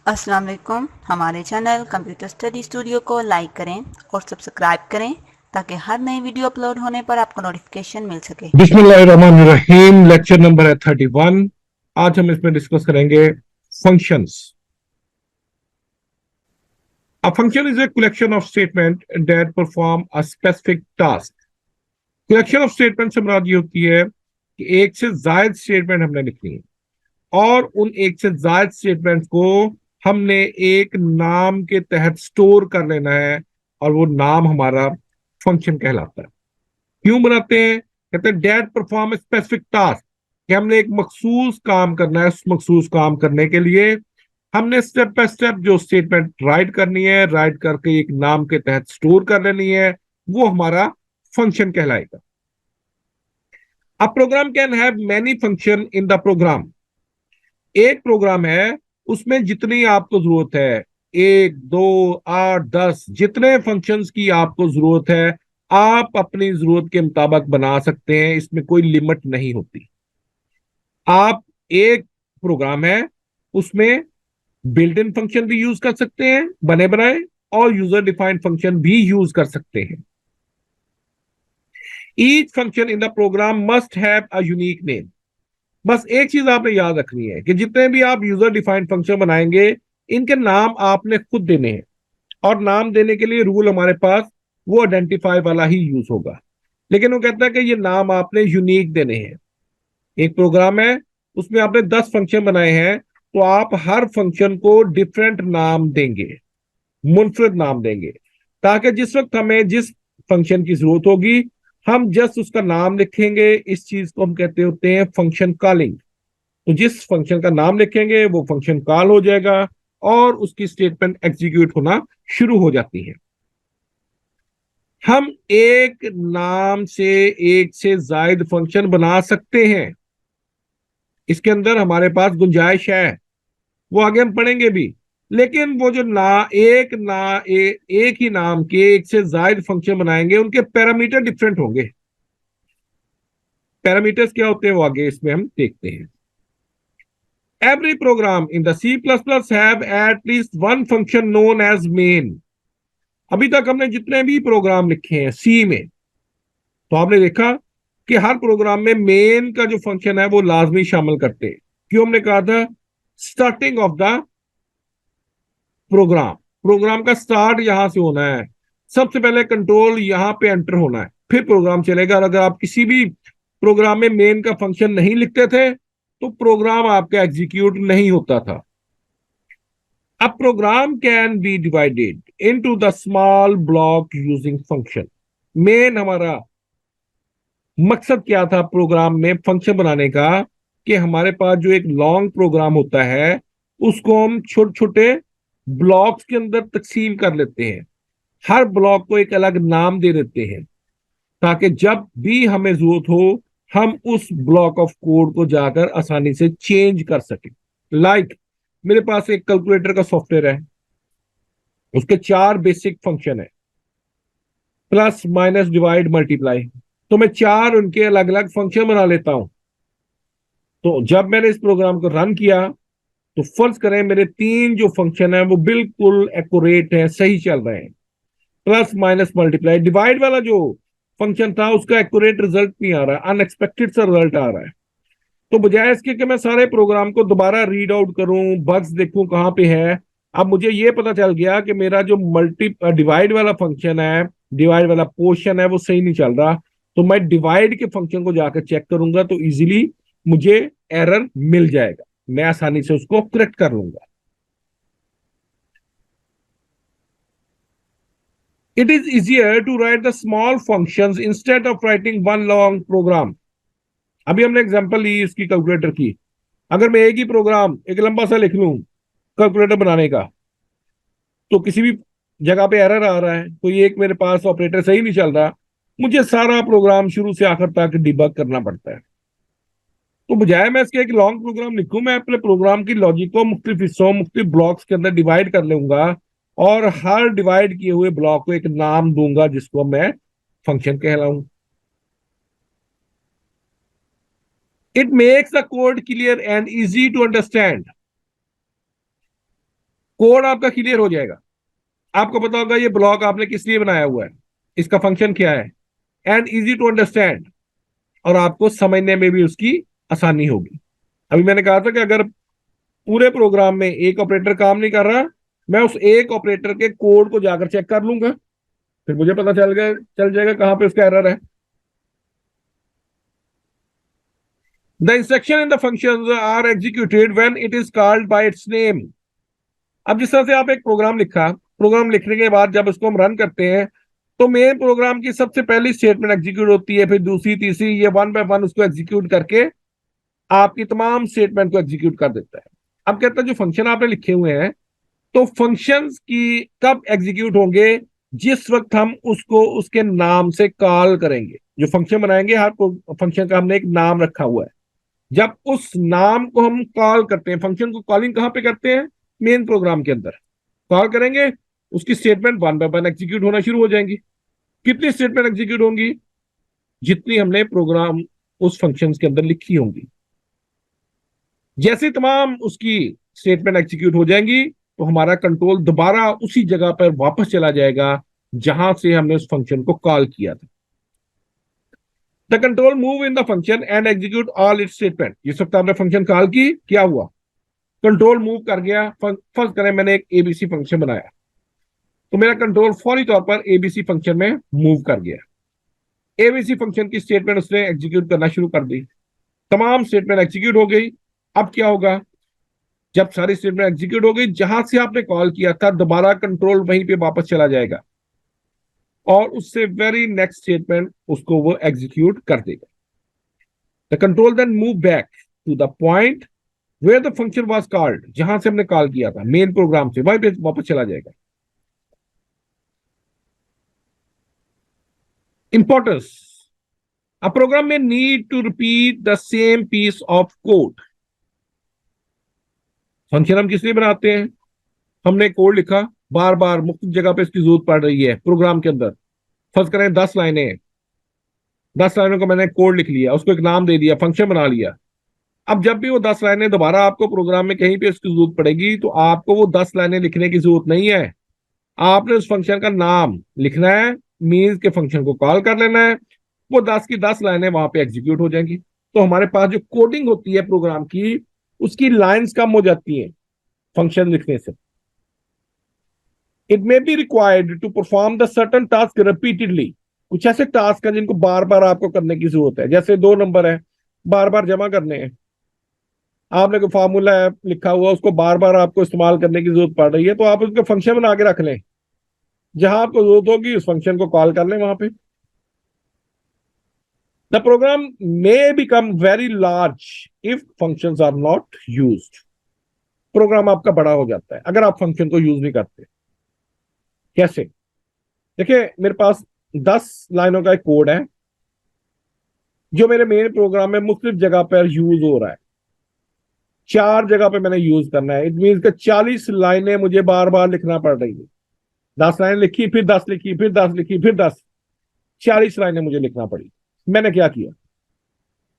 अस्सलाम वालेकुम। हमारे चैनल कंप्यूटर स्टडी स्टूडियो को लाइक करें और सब्सक्राइब करें ताकि हर नई वीडियो अपलोड होने पर आपको नोटिफिकेशन मिल सके। बिस्मिल्लाहिर्रहमानिर्रहीम। लेक्चर नंबर है 31। आज हम इसमें डिस्कस करेंगे functions. A function is a collection of statement that perform a specific task. Collection of statement से मुराद ये होती है कि एक से जायद स्टेटमेंट हमने लिखनी है और उन एक से जायद स्टेटमेंट को हमने एक नाम के तहत स्टोर कर लेना है और वो नाम हमारा फंक्शन कहलाता है। क्यों बनाते हैं? कहते हैं डेट परफॉर्म स्पेसिफिक टास्क, कि हमने एक मखसूस काम करना है। उस मखसूस काम करने के लिए हमने स्टेप बाय स्टेप जो स्टेटमेंट राइट करनी है, राइट करके एक नाम के तहत स्टोर कर लेनी है, वो हमारा फंक्शन कहलाएगा। A program can have many function in the program. एक प्रोग्राम है, उसमें जितनी आपको जरूरत है, एक दो आठ दस जितने फंक्शंस की आपको जरूरत है, आप अपनी जरूरत के मुताबिक बना सकते हैं। इसमें कोई लिमिट नहीं होती। आप एक प्रोग्राम है, उसमें बिल्ट इन फंक्शन भी यूज कर सकते हैं बने बनाए, और यूजर डिफाइंड फंक्शन भी यूज कर सकते हैं। Each function in the program must have a unique name. बस एक चीज आपने याद रखनी है कि जितने भी आप यूजर डिफाइंड फंक्शन बनाएंगे, इनके नाम आपने खुद देने हैं। और नाम देने के लिए रूल हमारे पास वो आइडेंटिफाई वाला ही यूज होगा, लेकिन वो कहता है कि ये नाम आपने यूनिक देने हैं। एक प्रोग्राम है, उसमें आपने 10 फंक्शन बनाए हैं, तो आप हर फंक्शन को डिफरेंट नाम देंगे, मुनफरद नाम देंगे, ताकि जिस वक्त हमें जिस फंक्शन की जरूरत होगी, हम जस्ट उसका नाम लिखेंगे। इस चीज को हम कहते होते हैं फंक्शन कॉलिंग। तो जिस फंक्शन का नाम लिखेंगे वो फंक्शन कॉल हो जाएगा और उसकी स्टेटमेंट एग्जीक्यूट होना शुरू हो जाती है। हम एक नाम से एक से जायद फंक्शन बना सकते हैं। इसके अंदर हमारे पास गुंजाइश है, वो आगे हम पढ़ेंगे भी। लेकिन वो जो एक ही नाम के एक से जायद फंक्शन बनाएंगे, उनके पैरामीटर डिफरेंट होंगे। पैरामीटर्स क्या होते हैं वो आगे इसमें हम देखते हैं। Every program in the C plus plus have at least one function known as main. अभी तक हमने जितने भी प्रोग्राम लिखे हैं सी में, तो आपने देखा कि हर प्रोग्राम में मेन का जो फंक्शन है वो लाजमी शामिल करते हैं। क्यों? हमने कहा था starting of the program, program का स्टार्ट यहां से होना है। सबसे पहले कंट्रोल यहां पे एंटर होना है, फिर प्रोग्राम चलेगा। और अगर आप किसी भी प्रोग्राम में मेन का फंक्शन नहीं लिखते थे, तो प्रोग्राम आपका एग्जीक्यूट नहीं होता था। अब program can be divided into the small block using function. Main हमारा मकसद क्या था प्रोग्राम में फंक्शन बनाने का, कि हमारे पास जो एक लॉन्ग प्रोग्राम होता है, उसको हम छोटे छोटे ब्लॉक्स के अंदर तकसीम कर लेते हैं। हर ब्लॉक को एक अलग नाम दे देते हैं, ताकि जब भी हमें जरूरत हो, हम उस ब्लॉक ऑफ कोड को जाकर आसानी से चेंज कर सकें। लाइक मेरे पास एक कैलकुलेटर का सॉफ्टवेयर है, उसके 4 बेसिक फंक्शन है, प्लस माइनस डिवाइड मल्टीप्लाई। तो मैं 4 उनके अलग अलग फंक्शन बना लेता हूं। तो जब मैंने इस प्रोग्राम को रन किया, तो फर्ज करें मेरे 3 जो फंक्शन है वो बिल्कुल एक्यूरेट है, सही चल रहे हैं। प्लस माइनस मल्टीप्लाई, डिवाइड वाला जो फंक्शन था उसका एक्यूरेट रिजल्ट नहीं आ रहा है, अनएक्सपेक्टेड सा रिजल्ट आ रहा है। तो बजाय इसके कि मैं सारे प्रोग्राम को दोबारा रीड आउट करूं, बग्स देखूं कहां पे है, अब मुझे ये पता चल गया कि मेरा जो मल्टी डिवाइड वाला फंक्शन है, डिवाइड वाला पोर्शन है, वो सही नहीं चल रहा। तो मैं डिवाइड के फंक्शन को जाकर चेक करूंगा, तो इजीली मुझे एरर मिल जाएगा, मैं आसानी से उसको करेक्ट कर लूंगा। It is easier to write the small functions instead of writing one long program. अभी हमने एग्जांपल ली इसकी कैलकुलेटर की। अगर मैं एक ही प्रोग्राम एक लंबा सा लिख लूं कैलकुलेटर बनाने का, तो किसी भी जगह पे एरर आ रहा है, कोई एक मेरे पास ऑपरेटर सही नहीं चल रहा, मुझे सारा प्रोग्राम शुरू से आखिर तक डिबग करना पड़ता है। तो बजाय मैं इसके एक लॉन्ग प्रोग्राम लिखूं, मैं अपने प्रोग्राम की लॉजिक को मुख्तलिफ हिस्सों, मुख्तलिफ ब्लॉक्स के अंदर डिवाइड कर लूंगा, और हर डिवाइड किए हुए ब्लॉक को एक नाम दूंगा जिसको मैं फंक्शन कहलाऊं। It makes the code clear and easy to understand. Code आपका क्लियर हो जाएगा। आपको पता होगा ये ब्लॉक आपने किस लिए बनाया हुआ है, इसका फंक्शन क्या है, एंड इजी टू अंडरस्टैंड, और आपको समझने में भी उसकी आसानी होगी। अभी मैंने कहा था कि अगर पूरे प्रोग्राम में एक ऑपरेटर काम नहीं कर रहा, मैं उस एक ऑपरेटर के कोड को जाकर चेक कर लूंगा, फिर मुझे पता चल जाएगा कहां पे उसका एरर है। The instruction in the functions are executed when it is called by its name. अब जिस तरह से आप एक प्रोग्राम लिखा, प्रोग्राम लिखने के बाद जब उसको हम रन करते हैं तो मेन प्रोग्राम की सबसे पहली स्टेटमेंट एग्जीक्यूट होती है, फिर दूसरी तीसरी, ये वन बाय वन उसको एग्जीक्यूट करके आपकी तमाम स्टेटमेंट को एग्जीक्यूट कर देता है। अब कहता है जो फंक्शन आपने लिखे हुए हैं, तो फंक्शंस की कब एग्जीक्यूट होंगे, जिस वक्त हम उसको उसके नाम से कॉल करेंगे। जो फंक्शन बनाएंगे, हर फंक्शन का हमने एक नाम रखा हुआ है, जब उस नाम को हम कॉल करते हैं, फंक्शन को कॉलिंग कहां पे करते हैं, मेन प्रोग्राम के अंदर कॉल करेंगे, उसकी statement one by one execute होना शुरू हो जाएंगी। कितनी स्टेटमेंट एग्जीक्यूट होंगी, जितनी हमने प्रोग्राम उस फंक्शन के अंदर लिखी होंगी। जैसे तमाम उसकी स्टेटमेंट एग्जीक्यूट हो जाएंगी तो हमारा कंट्रोल दोबारा उसी जगह पर वापस चला जाएगा जहां से हमने उस फंक्शन को कॉल किया था। The control move in the function and execute all it's statement. जिस वक्त आपने फंक्शन कॉल की, क्या हुआ, कंट्रोल मूव कर गया। फर्स्ट करें, मैंने एक एबीसी फंक्शन बनाया, तो मेरा कंट्रोल फौरी तौर पर एबीसी फंक्शन में मूव कर गया। एबीसी फंक्शन की स्टेटमेंट उसने एग्जीक्यूट करना शुरू कर दी, तमाम स्टेटमेंट एग्जीक्यूट हो गई। अब क्या होगा, जब सारी स्टेटमेंट एग्जीक्यूट हो गई, जहां से आपने कॉल किया था, दोबारा कंट्रोल वहीं पे वापस चला जाएगा और उससे वेरी नेक्स्ट स्टेटमेंट उसको वो एग्जीक्यूट कर देगा। The control then move back to the point where the function was called. जहां से हमने कॉल किया था मेन प्रोग्राम से, वहीं पे वापस चला जाएगा। Importance, a program may need to repeat the same piece of code। Function हम किस लिए बनाते हैं, हमने कोड लिखा, बार बार मुख्तलिफ जगह पे इसकी जरूरत पड़ रही है प्रोग्राम के अंदर। फर्ज करें 10 लाइनें, 10 लाइनों का मैंने कोड लिख लिया, उसको एक नाम दे दिया, फंक्शन बना लिया। अब जब भी वो 10 लाइनें दोबारा आपको प्रोग्राम में कहीं पे इसकी जरूरत पड़ेगी, तो आपको वो 10 लाइनें लिखने की जरूरत नहीं है, आपने उस फंक्शन का नाम लिखना है, मीन्स के फंक्शन को कॉल कर लेना है, वो 10 की 10 लाइनें वहां पे एग्जीक्यूट हो जाएंगी। तो हमारे पास जो कोडिंग होती है प्रोग्राम की, उसकी लाइंस कम हो जाती हैं फंक्शन लिखने से। It may be required to perform the certain task repeatedly. कुछ ऐसे टास्क हैं जिनको बार बार आपको करने की जरूरत है, जैसे 2 नंबर है, बार बार जमा करने हैं, आपने कोई फार्मूला है लिखा हुआ, उसको बार बार आपको इस्तेमाल करने की जरूरत पड़ रही है, तो आप उसका फंक्शन बना के रख लें, जहां आपको जरूरत होगी उस फंक्शन को कॉल कर लें वहां पे। The program may become very large if functions are not used. Program आपका बड़ा हो जाता है अगर आप फंक्शन को यूज नहीं करते। कैसे, देखिए मेरे पास 10 लाइनों का एक कोड है जो मेरे मेन प्रोग्राम में मुख्तलिफ जगह पर यूज हो रहा है, 4 जगह पे मैंने यूज करना है। इट मीन का 40 लाइनें मुझे बार बार लिखना पड़ रही है। 10 लाइनें लिखी, फिर 10 लिखी, फिर 10 लिखी, फिर 10, 40 लाइनें मुझे लिखना पड़ी। मैंने क्या किया,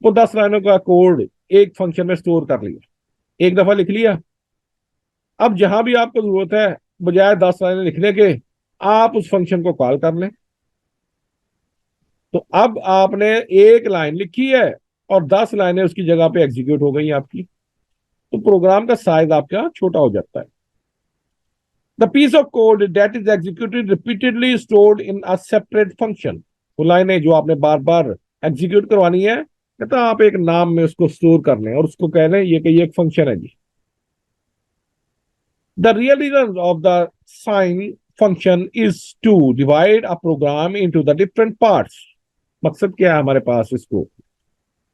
वो 10 लाइनों का कोड एक फंक्शन में स्टोर कर लिया, एक दफा लिख लिया। अब जहां भी आपको जरूरत है, बजाय 10 लाइनें लिखने के, आप उस फंक्शन को कॉल कर लें। तो अब आपने एक लाइन लिखी है और 10 लाइनें उसकी जगह पे एग्जीक्यूट हो गई आपकी, तो प्रोग्राम का साइज आपका छोटा हो जाता है। The piece of code that is executed repeatedly stored in a separate function. वो लाइनें जो आपने बार बार एग्जीक्यूट करवानी है, कहता आप एक नाम में उसको स्टोर कर लें और उसको कह लें ये कि ये एक फंक्शन है जी। The real reason of the sine function is to divide a program into the different parts. मकसद क्या है हमारे पास इसको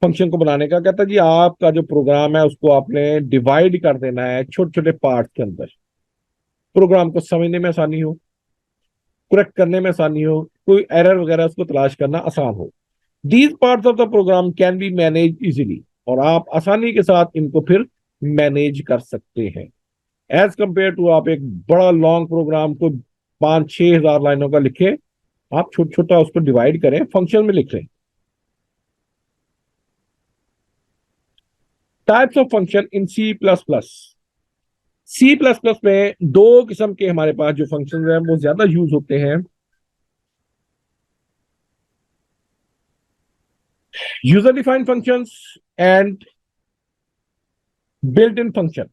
फंक्शन को बनाने का, कहता जी आपका जो प्रोग्राम है उसको आपने डिवाइड कर देना है छोटे छोटे पार्ट के अंदर, प्रोग्राम को समझने में आसानी हो, करेक्ट करने में आसानी हो, कोई एरर वगैरह उसको तलाश करना आसान हो। These parts of the program can be manage easily, और आप आसानी के साथ इनको फिर मैनेज कर सकते हैं, एज कंपेयर टू आप एक बड़ा लॉन्ग प्रोग्राम को 5-6 हजार लाइनों का लिखे, आप छोटा छोटा उसको डिवाइड करें, फंक्शन में लिख लें। Types of function in C++। C plus plus में दो किस्म के हमारे पास जो फंक्शन हैं वो ज्यादा यूज होते हैं, user defined functions and built in function.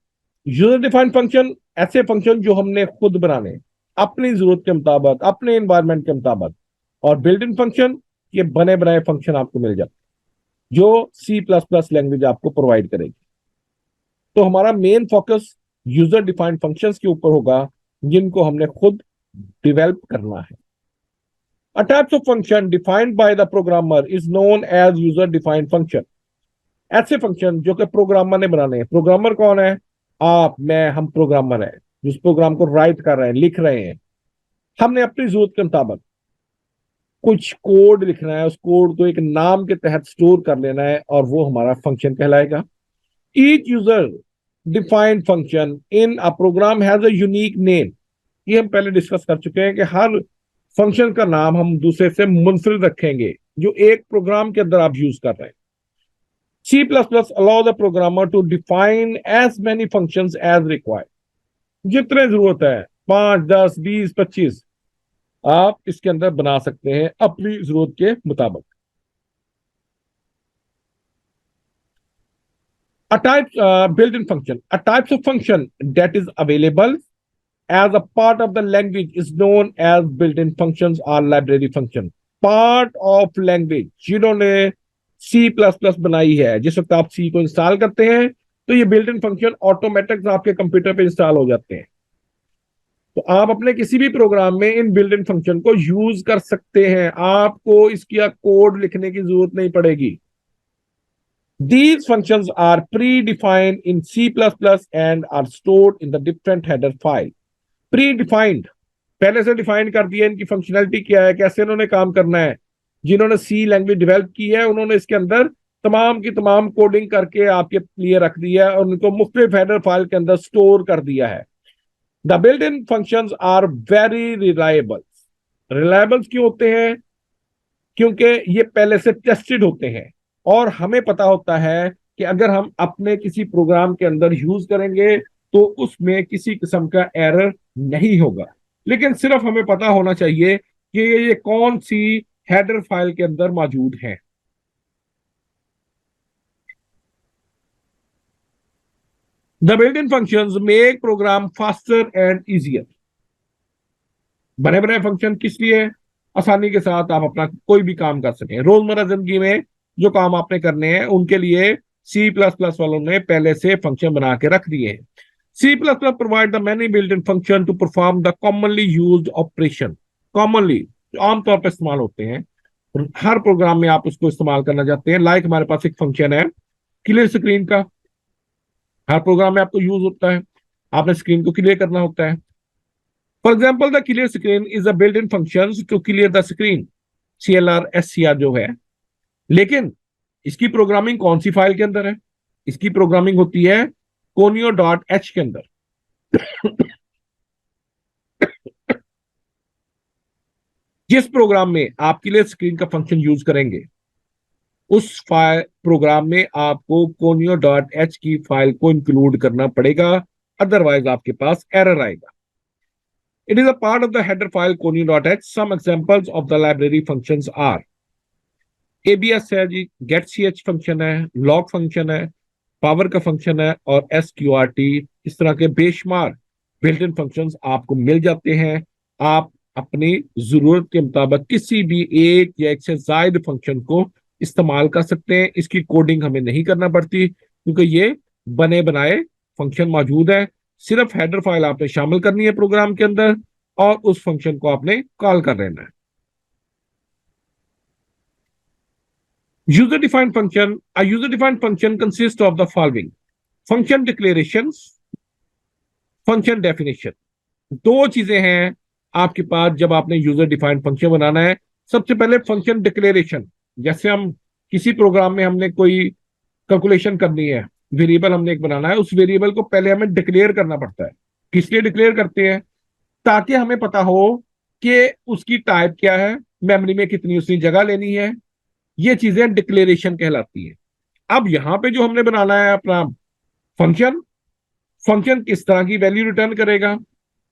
User defined function ऐसे फंक्शन जो हमने खुद बनाने अपनी जरूरत के मुताबिक, अपने एनवायरनमेंट के मुताबिक, और बिल्ट इन फंक्शन ये बने बनाए फंक्शन आपको मिल जाते जो सी प्लस प्लस लैंग्वेज आपको प्रोवाइड करेगी। तो हमारा main focus user defined functions के ऊपर होगा जिनको हमने खुद डिवेल्प करना है। A types of function defined by the programmer is known as user defined function। ऐसे फंक्शन जो कि प्रोग्रामर ने बनाने हैं। प्रोग्रामर कौन है? आप, मैं, हम प्रोग्रामर है जिस प्रोग्राम को राइट कर रहे हैं, लिख रहे हैं। हमने अपनी जरूरत के मुताबिक कुछ कोड लिखना है, उस कोड को एक नाम के तहत स्टोर कर लेना है और वो हमारा फंक्शन कहलाएगा। Each user defined function in a program has a unique name. ये हम पहले डिस्कस कर चुके हैं कि हर फंक्शन का नाम हम दूसरे से मुनफरिद रखेंगे जो एक प्रोग्राम के अंदर आप यूज कर रहे हैं। C++ allow the programmer to define as many functions as required। जितने जरूरत है, 5, 10, 20, 25 आप इसके अंदर बना सकते हैं अपनी जरूरत के मुताबिक। A type built-in function, a types of function that is available as a part of the language is known as built-in functions or library function। Part of language जिन्होंने C++ बनाई है, जिस वक्त आप C को इंस्टॉल करते हैं तो ये बिल्ट इन फंक्शन ऑटोमेटिक आपके कंप्यूटर पे इंस्टॉल हो जाते हैं। तो आप अपने किसी भी प्रोग्राम में इन बिल्ट इन फंक्शन को यूज कर सकते हैं, आपको इसकी कोड लिखने की जरूरत नहीं पड़ेगी। These functions are predefined in C++ and are stored in the different header file। Predefined पहले से डिफाइन कर दिया इनकी फंक्शनैलिटी क्या है, कैसे इन्होंने काम करना है। जिन्होंने सी लैंग्वेज डेवलप की है उन्होंने इसके अंदर तमाम की तमाम कोडिंग करके आपके लिए रख दिया है और उनको मुख्तलिफ हेडर फाइल के अंदर स्टोर कर दिया है। The built in functions are very reliable. Reliable क्यों होते हैं? क्योंकि ये पहले से टेस्टेड होते हैं और हमें पता होता है कि अगर हम अपने किसी प्रोग्राम के अंदर यूज करेंगे तो उसमें किसी किस्म का एरर नहीं होगा। लेकिन सिर्फ हमें पता होना चाहिए कि ये कौन सी हेडर फाइल के अंदर मौजूद है। The built in functions make program faster and easier. बने बनाए फंक्शन किस लिए? आसानी के साथ आप अपना कोई भी काम कर सकें। रोजमर्रा जिंदगी में जो काम आपने करने हैं उनके लिए C++ वालों ने पहले से फंक्शन बना के रख दिए हैं। C++ provide the many built-in function to perform the commonly used operation। commonly आमतौर पर इस्तेमाल होते हैं, हर प्रोग्राम में आप उसको इस्तेमाल करना चाहते हैं। लाइक हमारे पास एक फंक्शन है क्लियर स्क्रीन का, हर प्रोग्राम में आपको यूज होता है, आपने स्क्रीन को क्लियर करना होता है। For example the clear screen is a built in function to clear the screen, CLR जो है। लेकिन इसकी प्रोग्रामिंग कौन सी फाइल के अंदर है? इसकी प्रोग्रामिंग होती है conio.h के अंदर। जिस प्रोग्राम में आप क्लियर स्क्रीन का फंक्शन यूज करेंगे उस फाइल प्रोग्राम में आपको conio.h की फाइल को इंक्लूड करना पड़ेगा, अदरवाइज आपके पास एरर आएगा। It is a part of the header file conio.h। Some examples of the library functions are ABS है जी, getch फंक्शन है, log फंक्शन है, पावर का फंक्शन है और SQRT। इस तरह के बेशुमार बिल्ट इन फंक्शंस आपको मिल जाते हैं। आप अपनी जरूरत के मुताबिक किसी भी एक या एक से ज्यादा फंक्शन को इस्तेमाल कर सकते हैं। इसकी कोडिंग हमें नहीं करना पड़ती क्योंकि ये बने बनाए फंक्शन मौजूद है। सिर्फ हेडर फाइल आपने शामिल करनी है प्रोग्राम के अंदर और उस फंक्शन को आपने कॉल कर लेना है। User defined function, a user defined function consists of the following: function declarations, function definition। दो चीजें हैं आपके पास जब आपने यूजर डिफाइंड फंक्शन बनाना है। सबसे पहले फंक्शन डिक्लेरेशन, जैसे हम किसी प्रोग्राम में हमने कोई कैलकुलेशन करनी है, वेरिएबल हमने एक बनाना है, उस वेरिएबल को पहले हमें डिक्लेयर करना पड़ता है। किस लिए डिक्लेयर करते हैं? ताकि हमें पता हो कि उसकी टाइप क्या है, मेमोरी में कितनी उसकी जगह लेनी है। ये चीजें डिक्लेरेशन कहलाती है। अब यहां पे जो हमने बनाना है अपना फंक्शन, फंक्शन किस तरह की वैल्यू रिटर्न करेगा,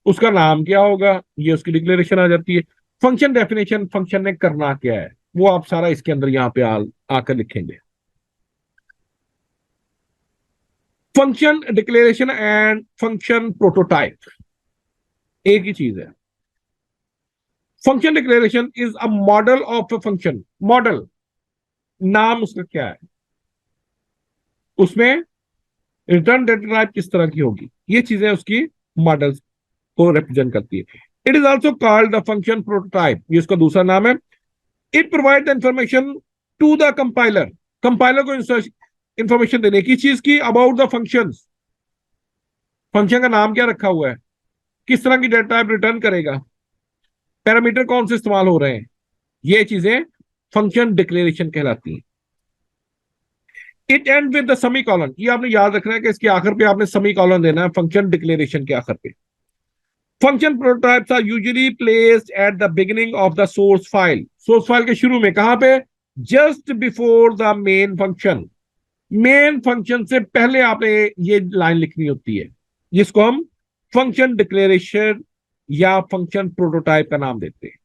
उसका नाम क्या होगा, ये उसकी डिक्लेरेशन आ जाती है। फंक्शन डेफिनेशन, फंक्शन ने करना क्या है, वो आप सारा इसके अंदर यहाँ पे आकर लिखेंगे। Function declaration and function prototype एक ही चीज है। Function declaration is a model of a function. Model नाम उसका क्या है, उसमें रिटर्न डेटा टाइप किस तरह की होगी, ये चीजें उसकी मॉडल को रिप्रेजेंट करती है। It is also called the function prototype, ये उसका दूसरा नाम है। It provide the information to the compiler, compiler को इंफॉर्मेशन देने की चीज की अबाउट द फंक्शन। फंक्शन का नाम क्या रखा हुआ है, किस तरह की डेटा टाइप रिटर्न करेगा, पैरामीटर कौन से इस्तेमाल हो रहे हैं, ये चीजें फंक्शन डिक्लेरेशन कहलाती हैं। It and with the semi colon, ये आपने याद रखना है कि इसके आखिर पे आपने सेमी कॉलन देना है फंक्शन डिक्लेरेशन के आखिर पे। Function prototypes are usually placed at the beginning of the source file, source file के शुरू में, कहां पे, just before the main function. Main function से पहले आपने ये लाइन लिखनी होती है, जिसको हम फंक्शन डिक्लेरेशन या फंक्शन प्रोटोटाइप का नाम देते हैं,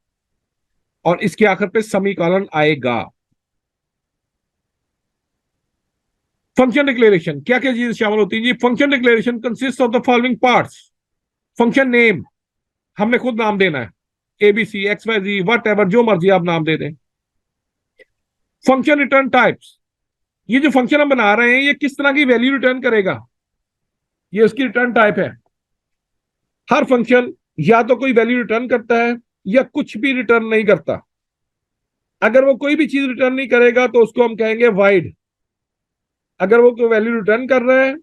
और इसके आखिर पे सेमी कॉलन आएगा। फंक्शन डिक्लेरेशन क्या क्या चीजें शामिल होती है जी। Function declaration consist of the following parts. Function name, हमने खुद नाम देना है, ABC X Y Z whatever, जो मर्जी आप नाम दे दें। फंक्शन रिटर्न टाइप्स, ये जो फंक्शन हम बना रहे हैं ये किस तरह की वैल्यू रिटर्न करेगा, ये उसकी रिटर्न टाइप है। हर फंक्शन या तो कोई वैल्यू रिटर्न करता है या कुछ भी रिटर्न नहीं करता। अगर वो कोई भी चीज रिटर्न नहीं करेगा तो उसको हम कहेंगे वाइड। अगर वो कोई वैल्यू रिटर्न कर रहा है,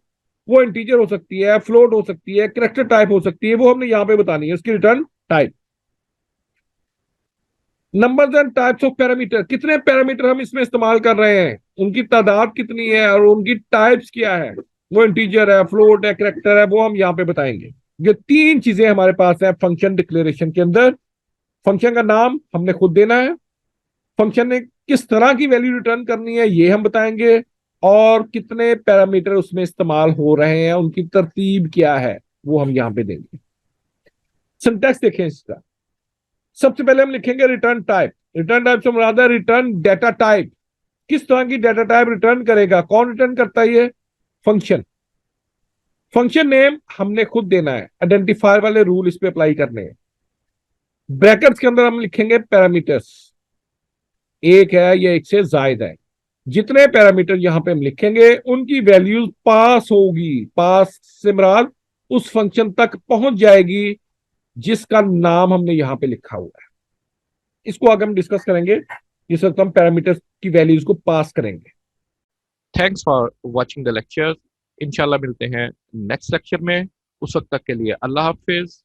वो इंटीजर हो सकती है, फ्लोट हो सकती है, कैरेक्टर टाइप हो सकती है, वो हमने यहां पे बतानी है उसकी return type. Numbers and types of parameter, कितने पैरामीटर हम इसमें इस्तेमाल कर रहे हैं, उनकी तादाद कितनी है और उनकी टाइप्स क्या है, वो इंटीजर है, फ्लोट है, कैरेक्टर है, वो हम यहाँ पे बताएंगे। ये तीन चीजें हमारे पास है फंक्शन डिक्लेरेशन के अंदर। फंक्शन का नाम हमने खुद देना है, फंक्शन ने किस तरह की वैल्यू रिटर्न करनी है ये हम बताएंगे, और कितने पैरामीटर उसमें इस्तेमाल हो रहे हैं, उनकी तरतीब क्या है, वो हम यहां पे देंगे। सिंटैक्स देखें इसका। सबसे पहले हम लिखेंगे रिटर्न टाइप। रिटर्न टाइप से मुराद है रिटर्न डेटा टाइप, किस तरह की डेटा टाइप रिटर्न करेगा, कौन रिटर्न करता है, ये फंक्शन। फंक्शन नेम हमने खुद देना है, आइडेंटिफायर वाले रूल इस पे अप्लाई करने हैं। ब्रैकेट्स के अंदर हम लिखेंगे पैरामीटर्स, एक है या एक से ज्यादा है, जितने पैरामीटर यहां पे हम लिखेंगे उनकी वैल्यूज पास होगी, पास से मुराद उस फंक्शन तक पहुंच जाएगी जिसका नाम हमने यहां पे लिखा हुआ है। इसको आगे हम डिस्कस करेंगे, जिस वक्त हम पैरामीटर्स की वैल्यूज को पास करेंगे। Thanks for watching the lecture. इंशाल्लाह मिलते हैं नेक्स्ट लेक्चर में, उस वक्त तक के लिए अल्लाह हाफिज।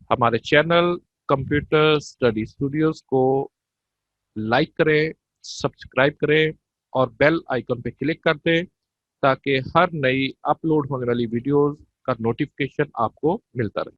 हमारे चैनल कंप्यूटर स्टडी स्टूडियोज को लाइक करें, सब्सक्राइब करें और बेल आइकन पे क्लिक कर दें ताकि हर नई अपलोड होने वाली वीडियोस का नोटिफिकेशन आपको मिलता रहे।